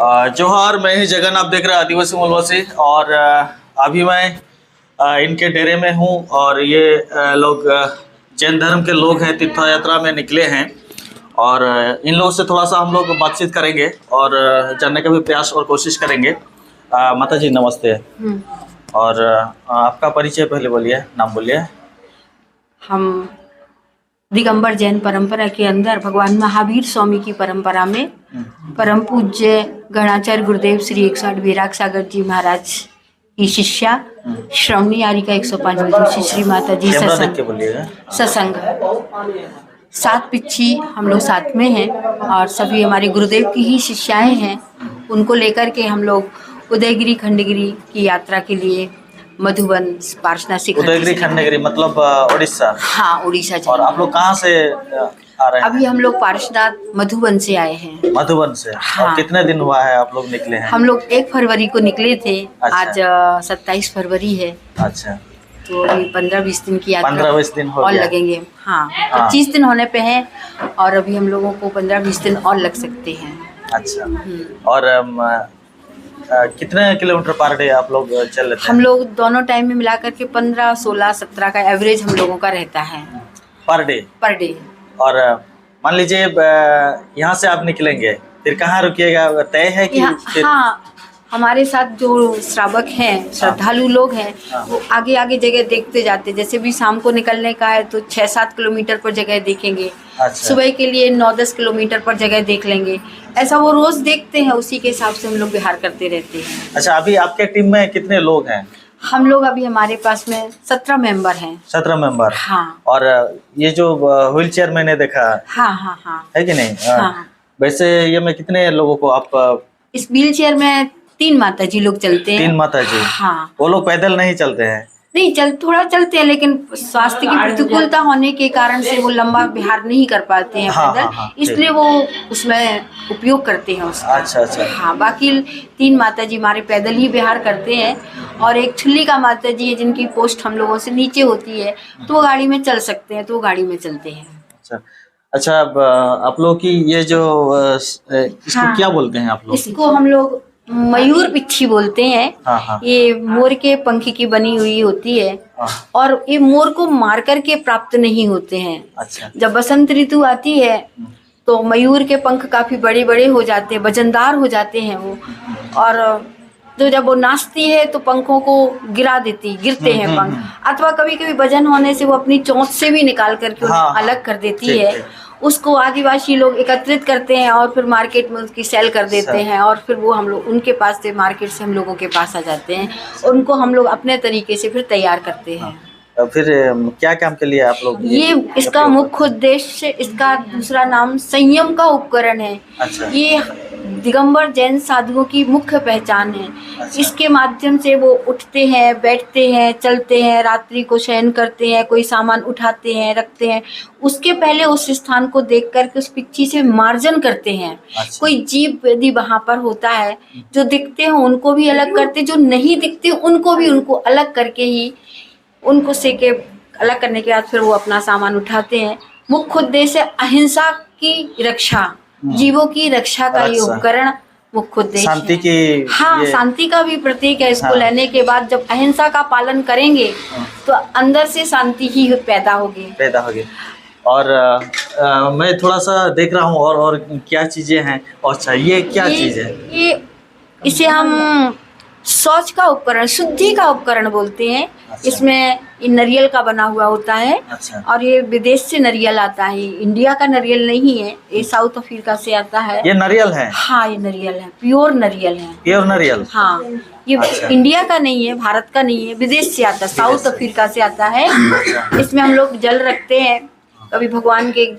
जोहार, मैं ही जगन, आप देख रहे हैं आदिवासी मूलवासी। और अभी मैं इनके डेरे में हूँ और ये लोग जैन धर्म के लोग हैं, तीर्थ यात्रा में निकले हैं। और इन लोगों से थोड़ा सा हम लोग बातचीत करेंगे और जानने का भी प्रयास और कोशिश करेंगे। माता जी नमस्ते। और आपका परिचय पहले बोलिए, नाम बोलिए। हम दिगंबर जैन परंपरा के अंदर भगवान महावीर स्वामी की परंपरा में परम पूज्य गणाचार्य गुरुदेव श्री 108 विराग सागर जी महाराज की शिष्या श्रवणी यारिका 105 विदुषी श्री माता जी सत्संग 7 पिच्छी हम लोग साथ में हैं और सभी हमारे गुरुदेव की ही शिष्याएं हैं। उनको लेकर के हम लोग उदयगिरी खंडगिरी की यात्रा के लिए मधुबन पार्श्वनाथ से। उदयगिरी खंडगिरी मतलब उड़ीसा? हाँ, उड़ीसा। और आप लोग कहाँ से आ रहे हैं? अभी हम लोग पार्श्वनाथ मधुबन से आए हैं। मधुबन से? हाँ। और कितने दिन हुआ है आप लोग निकले हैं? हम लोग 1 फरवरी को निकले थे। अच्छा। आज 27 फरवरी है। अच्छा, तो अभी 15-20 दिन की यात्रा 15-20 दिन और लगेंगे। हाँ, 25 दिन होने पे हैं और अभी हम लोगों को 15-20 दिन और लग सकते हैं। अच्छा। और कितने किलोमीटर पर डे आप लोग चल लेते हैं? हम लोग दोनों टाइम में मिलाकर के 15, 16, 17 का एवरेज हम लोगों का रहता है पर डे। और मान लीजिए यहाँ से आप निकलेंगे, फिर कहाँ रुकिएगा, तय है कि हाँ, हमारे साथ जो श्रावक हैं, श्रद्धालु लोग हैं, वो आगे आगे जगह देखते जाते। जैसे भी शाम को निकलने का है तो 6-7 किलोमीटर पर जगह देखेंगे। अच्छा। सुबह के लिए 9-10 किलोमीटर पर जगह देख लेंगे। ऐसा वो रोज देखते हैं, उसी के हिसाब से हम लोग बिहार करते रहते हैं। अच्छा, अभी आपके टीम में कितने लोग हैं? हम लोग अभी हमारे पास में 17 मेंबर हैं। 17 मेंबर? हाँ। और ये जो व्हील चेयर मैंने देखा, हाँ, है कि नहीं? हाँ। वैसे ये में कितने लोगों को आप? इस व्हील चेयर में 3 माता जी लोग चलते हैं। 3 माता जी? हाँ। वो लोग पैदल नहीं चलते हैं? नहीं, थोड़ा चलते हैं, लेकिन स्वास्थ्य की प्रतिकूलता होने के कारण से वो लंबा विहार नहीं कर पाते हैं पैदल। इसलिए वो उसमें उपयोग करते हैं उसका। अच्छा। हाँ, बाकी 3 माता जी हमारे पैदल ही विहार करते हैं और एक छुल्ली का माता जी है जिनकी पोस्ट हम लोगों से नीचे होती है, तो वो गाड़ी में चल सकते हैं, तो वो गाड़ी में चलते हैं। अच्छा, आप लोग की ये जो इसको क्या बोलते हैं आप लोग? इसको हम लोग मयूर पिच्छी बोलते हैं। हाँ। ये मोर के पंख की बनी हुई होती है। हाँ। और ये मोर को मार करके प्राप्त नहीं होते हैं। अच्छा। जब बसंत ऋतु आती है तो मयूर के पंख काफी बड़े बड़े हो जाते हैं, वजनदार हो जाते हैं वो। और तो जब वो नाचती है तो पंखों को गिरते हैं पंख, अथवा कभी कभी वजन होने से वो अपनी चोंच से भी निकाल करके अलग कर देती है। उसको आदिवासी लोग एकत्रित करते हैं और फिर मार्केट में उसकी सेल कर देते हैं और फिर वो हम लोग उनके पास से, मार्केट से हम लोगों के पास आ जाते हैं और उनको हम लोग अपने तरीके से फिर तैयार करते हैं। फिर क्या काम के लिए आप लोग? ये इसका मुख्य उद्देश्य, इसका दूसरा नाम संयम का उपकरण है। अच्छा। ये दिगंबर जैन साधुओं की मुख्य पहचान है। अच्छा। इसके माध्यम से वो उठते हैं, बैठते हैं, चलते हैं, रात्रि को शयन करते हैं, कोई सामान उठाते हैं, रखते हैं, उसके पहले उस स्थान को देख करके उस पिच्छी से मार्जन करते हैं। अच्छा। कोई जीव यदि वहाँ पर होता है, जो दिखते हैं उनको भी अलग करते, जो नहीं दिखते उनको अलग करके ही उनको सेके अलग करने के बाद फिर वो अपना सामान उठाते हैं। मुख्य उद्देश्य अहिंसा की रक्षा, जीवों की रक्षा का ये उपकरण मुख्य उद्देश्य शांति की। हाँ, शांति का भी प्रतीक है। इसको लेने के बाद जब अहिंसा का पालन करेंगे तो अंदर से शांति ही पैदा होगी। और मैं थोड़ा सा देख रहा हूँ और क्या चीजें हैं। अच्छा, ये क्या चीज है? ये इसे हम शौच का उपकरण, शुद्धि का उपकरण बोलते हैं। अच्छा। इसमें नारियल का बना हुआ होता है। अच्छा। और ये विदेश से नारियल आता है, इंडिया का नारियल नहीं है, ये साउथ अफ्रीका से आता है। ये नारियल है? हाँ, ये नारियल है, प्योर नारियल है। प्योर नारियल? हाँ, ये अच्छा। इंडिया का नहीं है, भारत का नहीं है, विदेश से आता है, साउथ अफ्रीका से आता है। इसमें हम लोग जल रखते हैं, कभी भगवान के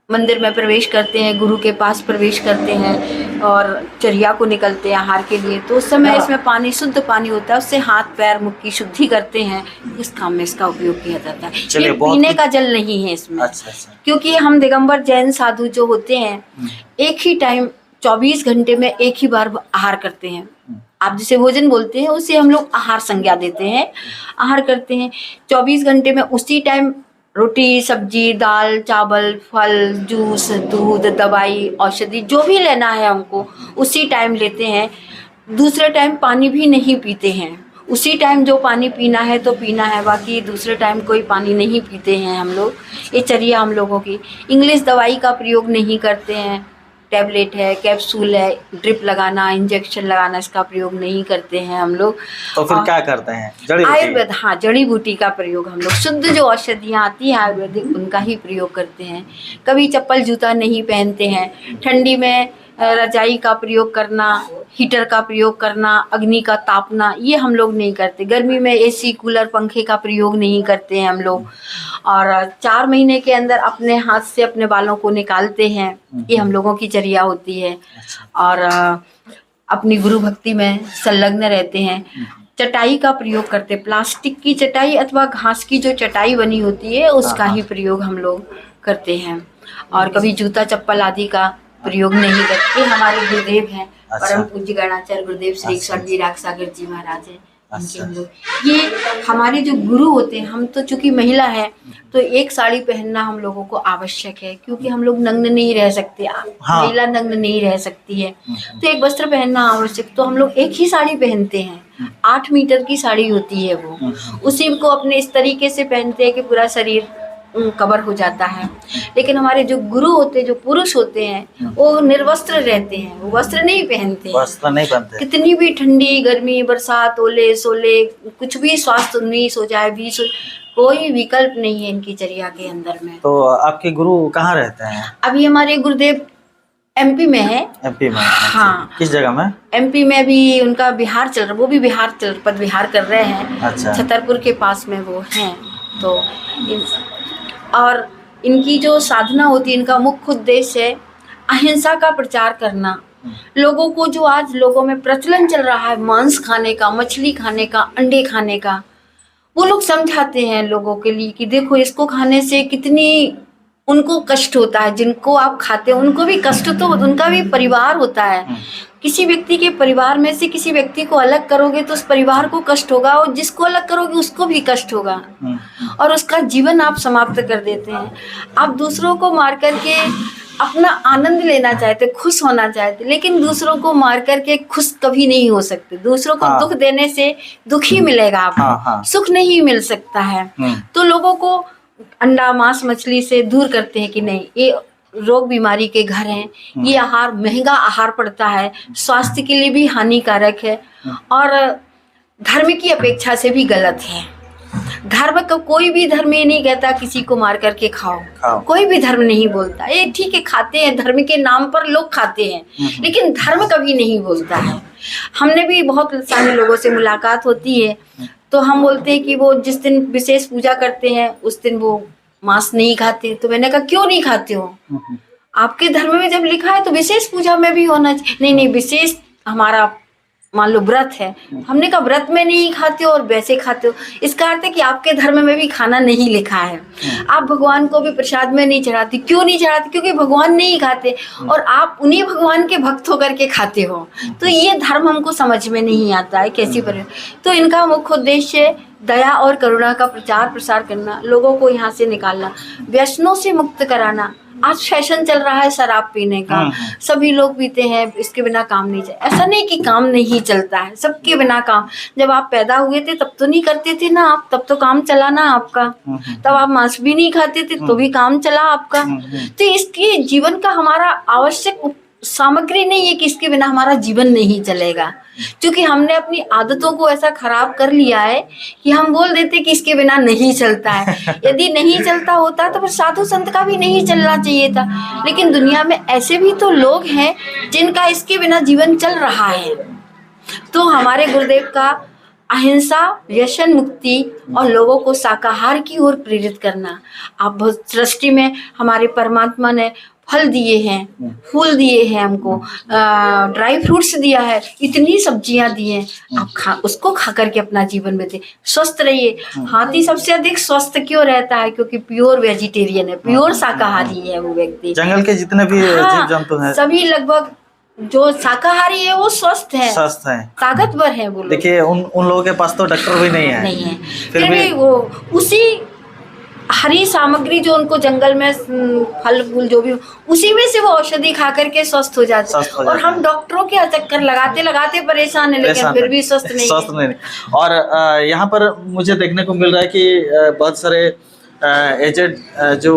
मंदिर में प्रवेश करते हैं, गुरु के पास प्रवेश करते हैं और चर्या को निकलते हैं आहार के लिए, तो उस समय इसमें पानी, शुद्ध पानी होता है, उससे हाथ पैर मुख की शुद्धि करते हैं। इस काम में इसका उपयोग किया जाता है। ये पीने का जल नहीं है इसमें। अच्छा। क्योंकि हम दिगंबर जैन साधु जो होते हैं, एक ही टाइम 24 घंटे में एक ही बार आहार करते हैं। आप जिसे भोजन बोलते हैं उसे हम लोग आहार संज्ञा देते हैं, आहार करते हैं 24 घंटे में। उसी टाइम रोटी सब्जी दाल चावल फल जूस दूध दवाई औषधि जो भी लेना है हमको उसी टाइम लेते हैं। दूसरे टाइम पानी भी नहीं पीते हैं, उसी टाइम जो पानी पीना है तो पीना है, बाकी दूसरे टाइम कोई पानी नहीं पीते हैं हम लोग। ये चर्या हम लोगों की। इंग्लिश दवाई का प्रयोग नहीं करते हैं, टैबलेट है कैप्सूल है ड्रिप लगाना इंजेक्शन लगाना इसका प्रयोग नहीं करते हैं हम लोग। तो फिर क्या करते हैं? जड़ी बूटी? आयुर्वेद, हाँ जड़ी बूटी का प्रयोग हम लोग, शुद्ध जो औषधियाँ आती हैं आयुर्वेदिक उनका ही प्रयोग करते हैं। कभी चप्पल जूता नहीं पहनते हैं। ठंडी में रजाई का प्रयोग करना, हीटर का प्रयोग करना, अग्नि का तापना ये हम लोग नहीं करते। गर्मी में एसी कूलर पंखे का प्रयोग नहीं करते हैं हम लोग। और 4 महीने के अंदर अपने हाथ से अपने बालों को निकालते हैं, ये हम लोगों की चर्या होती है। और अपनी गुरु भक्ति में संलग्न रहते हैं। चटाई का प्रयोग करते, प्लास्टिक की चटाई अथवा घास की जो चटाई बनी होती है उसका ही प्रयोग हम लोग करते हैं। और कभी जूता चप्पल आदि का प्रयोग नहीं करते। हमारे गुरुदेव हैं परम पूज्य गणाचार्य गुरुदेव श्री ईश्वर राग सागर जी महाराज हैं। इनके हम लोग ये हमारे जो गुरु होते हैं। हम तो चूंकि महिला है तो एक साड़ी पहनना हम लोगों को आवश्यक है, क्योंकि हम लोग नग्न नहीं रह सकते। हाँ। महिला नग्न नहीं रह सकती है तो एक वस्त्र पहनना आवश्यक। तो हम लोग एक ही साड़ी पहनते हैं, 8 मीटर की साड़ी होती है वो, उसी को अपने इस तरीके से पहनते हैं कि पूरा शरीर कवर हो जाता है। लेकिन हमारे जो गुरु होते हैं, जो पुरुष होते हैं, वो निर्वस्त्र रहते हैं, वो वस्त्र नहीं पहनते, वस्त्र नहीं पहनते। कितनी भी ठंडी गर्मी बरसात ओले सोले कुछ भी स्वास्थ्य 19 हो जाए 20 हो, कोई विकल्प नहीं है इनकी चर्या के अंदर में। तो आपके गुरु कहाँ रहते हैं? अभी हमारे गुरुदेव एमपी में है। एमपी में? हाँ। किस जगह में? एमपी में भी उनका विहार चल रहा, वो भी पद विहार कर रहे हैं। अच्छा। छतरपुर के पास में वो हैं। तो और इनकी जो साधना होती है, इनका मुख्य उद्देश्य है अहिंसा का प्रचार करना। लोगों को जो आज लोगों में प्रचलन चल रहा है मांस खाने का, मछली खाने का, अंडे खाने का, वो लोग समझाते हैं लोगों के लिए कि देखो इसको खाने से कितनी उनको कष्ट होता है। जिनको आप खाते हैं उनको भी कष्ट तो उनका भी परिवार होता है। किसी व्यक्ति के परिवार में से किसी व्यक्ति को अलग करोगे तो उस परिवार को कष्ट होगा, और जिसको अलग करोगे उसको भी कष्ट होगा, और उसका जीवन आप समाप्त कर देते हैं। आप दूसरों को मार करके अपना आनंद लेना चाहते, खुश होना चाहते, लेकिन दूसरों को मार करके खुश कभी नहीं हो सकते। दूसरों को दुख देने से दुख ही मिलेगा आपको, सुख नहीं मिल सकता है। तो लोगों को अंडा मांस मछली से दूर करते हैं कि नहीं, ये रोग बीमारी के घर हैं, ये आहार महंगा आहार पड़ता है, स्वास्थ्य के लिए भी हानिकारक है, और धर्म की अपेक्षा से भी गलत है। धर्म का कोई भी धर्म ये नहीं कहता किसी को मार करके खाओ। कोई भी धर्म नहीं बोलता। ये ठीक है, खाते हैं, धर्म के नाम पर लोग खाते हैं, लेकिन धर्म कभी नहीं बोलता है। हमने भी बहुत सारे लोगों से मुलाकात होती है तो हम बोलते हैं कि वो जिस दिन विशेष पूजा करते हैं उस दिन वो मांस नहीं खाते। तो मैंने कहा क्यों नहीं खाते हो? आपके धर्म में जब लिखा है तो विशेष पूजा में भी होना चाहिए। नहीं, विशेष हमारा मान लो व्रत है। हमने कहा व्रत में नहीं खाते हो और वैसे खाते हो, इसका अर्थ है कि आपके धर्म में भी खाना नहीं लिखा है। आप भगवान को भी प्रसाद में नहीं चढ़ाते। क्यों नहीं चढ़ाते? क्योंकि भगवान नहीं खाते और आप उन्हीं भगवान के भक्त होकर के खाते हो। तो ये धर्म हमको समझ में नहीं आता है कैसी पर। तो इनका मुख्य उद्देश्य दया और करुणा का प्रचार प्रसार करना, लोगों को यहाँ से निकालना, व्यसनों से मुक्त कराना। आज फैशन चल रहा है शराब पीने का, सभी लोग पीते हैं, इसके बिना काम नहीं चलता। ऐसा नहीं कि काम नहीं चलता है, सबके बिना काम। जब आप पैदा हुए थे तब तो नहीं करते थे ना आप, तब तो काम चला ना आपका। तब आप मांस भी नहीं खाते थे तो भी काम चला आपका। तो इसके जीवन का हमारा आवश्यक सामग्री नहीं है कि इसके बिना हमारा जीवन नहीं चलेगा। क्योंकि हमने अपनी आदतों को ऐसा खराब कर लिया है कि हम बोल देते कि इसके बिना नहीं चलता है। यदि नहीं चलता होता तो फिर साधु संत का भी नहीं चलना चाहिए था। लेकिन दुनिया में ऐसे भी तो लोग हैं जिनका इसके बिना जीवन चल रहा है। तो हमारे गुरुदेव का अहिंसा, व्यसन मुक्ति और लोगों को शाकाहार की ओर प्रेरित करना। आप सृष्टि में हमारे परमात्मा ने फल दिए हैं, फूल दिए हैं, हमको ड्राई फ्रूट्स दिया है, इतनी सब्जियां दी हैं। आप उसको खा करके अपना जीवन बिताइए, स्वस्थ रहिए। हाथी सबसे अधिक स्वस्थ क्यों रहता है? क्योंकि प्योर वेजिटेरियन है, प्योर शाकाहारी है वो व्यक्ति। जंगल के जितने भी जीव जंतु हैं सभी लगभग जो शाकाहारी है वो स्वस्थ है, ताकतवर है वो। देखिए उन लोगों के पास तो डॉक्टर भी नहीं है, नहीं है, फिर भी वो उसी हरी सामग्री जो उनको जंगल में फल फूल जो भी उसी में से वो औषधि खा करके स्वस्थ हो जाते हैं। और हम डॉक्टरों के चक्कर लगाते लगाते परेशान है, लेकिन फिर भी स्वस्थ नहीं। और यहाँ पर मुझे देखने को मिल रहा है कि बहुत सारे एजेड जो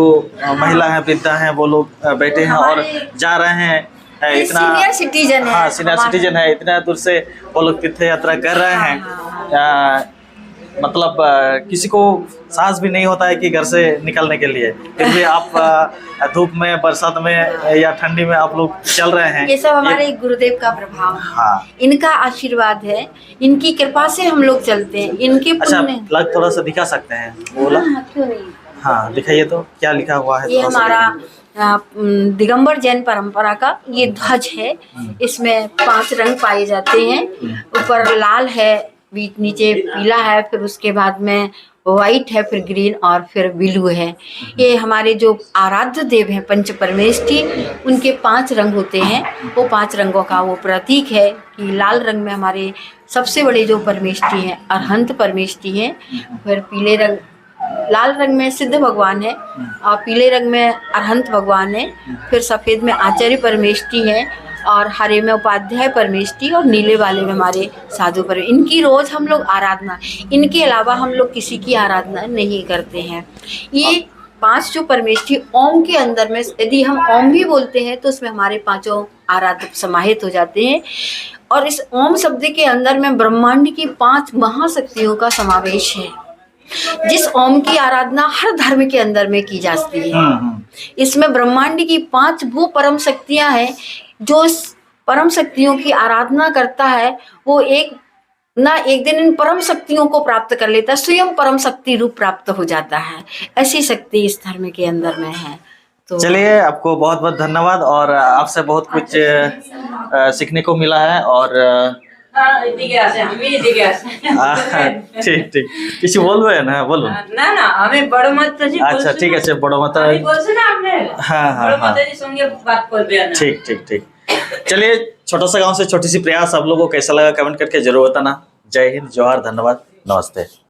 महिला हैं, वृद्धा हैं, वो लोग बैठे हैं और जा रहे हैं। इतना सीनियर सिटीजन है। हाँ, सीनियर सिटीजन है। इतना दूर से वो लोग तीर्थ यात्रा कर रहे हैं। मतलब किसी को साहस भी नहीं होता है कि घर से निकलने के लिए, फिर भी आप धूप में, बरसात में या ठंडी में आप लोग चल रहे हैं। ये सब हमारे गुरुदेव का प्रभाव है। हाँ, इनका आशीर्वाद है, इनकी कृपा से हम लोग चलते हैं। इनके अच्छा, प्लग थोड़ा सा दिखा सकते हैं? बोला क्यों नहीं? हाँ, दिखाइए तो क्या लिखा हुआ है। ये हमारा दिगंबर जैन परंपरा का ये ध्वज है। इसमें 5 रंग पाए जाते हैं। ऊपर लाल है, बीच नीचे पीला है, फिर उसके बाद में वाइट है, फिर ग्रीन और फिर ब्लू है। ये हमारे जो आराध्य देव हैं पंच परमेष्ठी, उनके 5 रंग होते हैं। वो 5 रंगों का वो प्रतीक है कि लाल रंग में हमारे सबसे बड़े जो परमेष्ठी हैं अरहंत परमेष्ठी हैं। फिर पीले रंग, लाल रंग में सिद्ध भगवान है और पीले रंग में अरहंत भगवान है। फिर सफ़ेद में आचार्य परमेष्ठी है और हरे में उपाध्याय परमेष्ठी और नीले वाले में हमारे साधु पर। इनकी रोज़ हम लोग आराधना, इनके अलावा हम लोग किसी की आराधना नहीं करते हैं। ये 5 जो परमेष्ठी ओम के अंदर में, यदि हम ओम भी बोलते हैं तो उसमें हमारे 5 आराध्य समाहित हो जाते हैं। और इस ओम शब्द के अंदर में ब्रह्मांड की 5 महाशक्तियों का समावेश है, जिस ओम की आराधना हर धर्म के अंदर में की जाती है। इसमें ब्रह्मांड की 5 वो परम शक्तियां हैं। जो इस परम शक्तियों की आराधना करता है वो एक दिन इन परम शक्तियों को प्राप्त कर लेता है, स्वयं परम शक्ति रूप प्राप्त हो जाता है। ऐसी शक्ति इस धर्म के अंदर में है। तो चलिए, आपको बहुत बहुत धन्यवाद और आपसे बहुत कुछ सीखने को मिला है। और ঠিক ঠিক কিছু বলবেন? হ্যাঁ বলুন। না না, আমি বড় মাতাজি বলছি। আচ্ছা ঠিক আছে, বড় মাতা বলছি না আপনি। হ্যাঁ হ্যাঁ বড় মাতাজির সঙ্গে बात করবে না। ठीक ठीक ठीक। चलिए, छोटा सा गांव से छोटी सी प्रयास आप लोगों को कैसा लगा कमेंट करके जरूर बताना। जय हिंद, जोहार, धन्यवाद, नमस्ते।